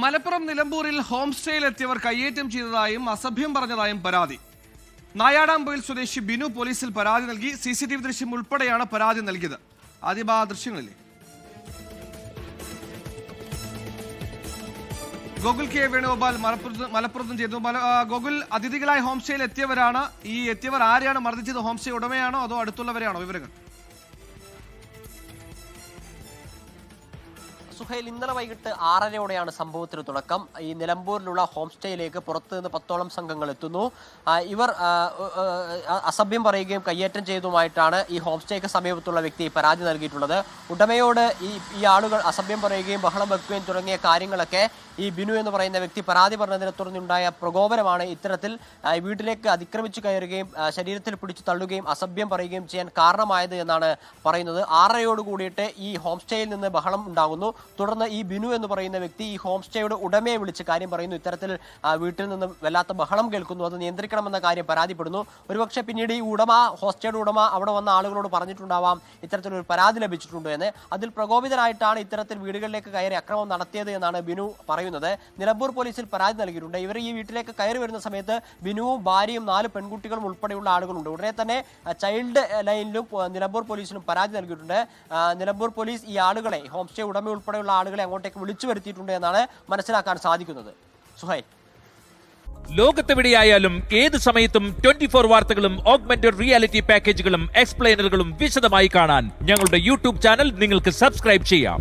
മലപ്പുറം നിലമ്പൂരിൽ ഹോം സ്റ്റേയിലെത്തിയവർ കയ്യേറ്റം ചെയ്തതായും അസഭ്യം പറഞ്ഞതായും പരാതി. നായാടാംപൊയിൽ സ്വദേശി ബിനു പോലീസിൽ പരാതി നൽകി. CCTV ദൃശ്യം ഉൾപ്പെടെയാണ് പരാതി നൽകിയത്. ആദ്യം ആ ദൃശ്യങ്ങളിലെ ഗോകുൽ കെ വേണുഗോപാൽ മലപ്പുറത്തും ചെയ്തു. ഗോകുൽ, അതിഥികളായി ഹോം സ്റ്റേയിൽ എത്തിയവരാണ്. ഈ എത്തിയവർ ആരെയാണ് മർദ്ദിച്ചത്? ഹോം സ്റ്റേ ഉടമയാണോ അതോ അടുത്തുള്ളവരെയാണോ? വിവരങ്ങൾ. സുഹൈൽ, ഇന്നലെ വൈകിട്ട് 6:30യോടെയാണ് സംഭവത്തിന് തുടക്കം. ഈ നിലമ്പൂരിലുള്ള ഹോം സ്റ്റേയിലേക്ക് പുറത്തു നിന്ന് 10ഓളം സംഘങ്ങൾ എത്തുന്നു. ഇവർ അസഭ്യം പറയുകയും കയ്യേറ്റം ചെയ്തതുമായിട്ടാണ് ഈ ഹോം സ്റ്റേക്ക് സമീപത്തുള്ള വ്യക്തി പരാതി നൽകിയിട്ടുള്ളത്. ഉടമയോട് ഈ ആളുകൾ അസഭ്യം പറയുകയും ബഹളം വെക്കുകയും തുടങ്ങിയ കാര്യങ്ങളൊക്കെ ഈ ബിനു എന്ന് പറയുന്ന വ്യക്തി പരാതി പറഞ്ഞതിനെ തുടർന്നുണ്ടായ പ്രകോപനമാണ് ഇത്തരത്തിൽ വീട്ടിലേക്ക് അതിക്രമിച്ചു കയറുകയും ശരീരത്തിൽ പിടിച്ചു തള്ളുകയും അസഭ്യം പറയുകയും ചെയ്യാൻ കാരണമായത് എന്നാണ് പറയുന്നത്. 6:30യോട് കൂടിയിട്ട് ഈ ഹോം സ്റ്റേയിൽ നിന്ന് ബഹളം ഉണ്ടാകുന്നു. തുടർന്ന് ഈ ബിനു എന്ന് പറയുന്ന വ്യക്തി ഈ ഹോം സ്റ്റേയുടെ ഉടമയെ വിളിച്ച് കാര്യം പറയുന്നു. ഇത്തരത്തിൽ വീട്ടിൽ നിന്ന് വല്ലാത്ത ബഹളം കേൾക്കുന്നു, അത് നിയന്ത്രിക്കണമെന്ന കാര്യം പരാതിപ്പെടുന്നു. ഒരുപക്ഷെ പിന്നീട് ഈ ഹോസ്റ്റേയുടെ ഉടമ അവിടെ വന്ന ആളുകളോട് പറഞ്ഞിട്ടുണ്ടാവാം ഇത്തരത്തിലൊരു പരാതി ലഭിച്ചിട്ടുണ്ട് എന്ന്. അതിൽ പ്രകോപിതനായിട്ടാണ് ഇത്തരത്തിൽ വീടുകളിലേക്ക് കയറി അക്രമം നടത്തിയത് എന്നാണ് ബിനു പറയുന്നത്. നിലമ്പൂർ പോലീസിൽ പരാതി നൽകിയിട്ടുണ്ട്. ഇവർ ഈ വീട്ടിലേക്ക് കയറി വരുന്ന സമയത്ത് ബിനുവും ഭാര്യയും 4 പെൺകുട്ടികളും ഉൾപ്പെടെയുള്ള ആളുകളുണ്ട്. ഉടനെ തന്നെ ചൈൽഡ് ലൈനിലും നിലമ്പൂർ പോലീസിലും പരാതി നൽകിയിട്ടുണ്ട്. നിലമ്പൂർ പോലീസ് ഈ ആളുകളെ, ഹോം സ്റ്റേ ഉടമ ഉൾപ്പെടെയുള്ള ആളുകളെ അങ്ങോട്ടേക്ക് വിളിച്ചു വരുത്തിയിട്ടുണ്ട് എന്നാണ് മനസ്സിലാക്കാൻ സാധിക്കുന്നത്. സുഹൈൽ, ലോകത്തെവിടെയായാലും ഏത് സമയത്തും 24 വാർത്തകളും ഓഗ്മെന്റഡ് റിയാലിറ്റി പാക്കേജുകളും എക്സ്പ്ലെയിനറുകളും വിശദമായി കാണാൻ ഞങ്ങളുടെ YouTube ചാനൽ നിങ്ങൾക്ക് സബ്സ്ക്രൈബ് ചെയ്യാം.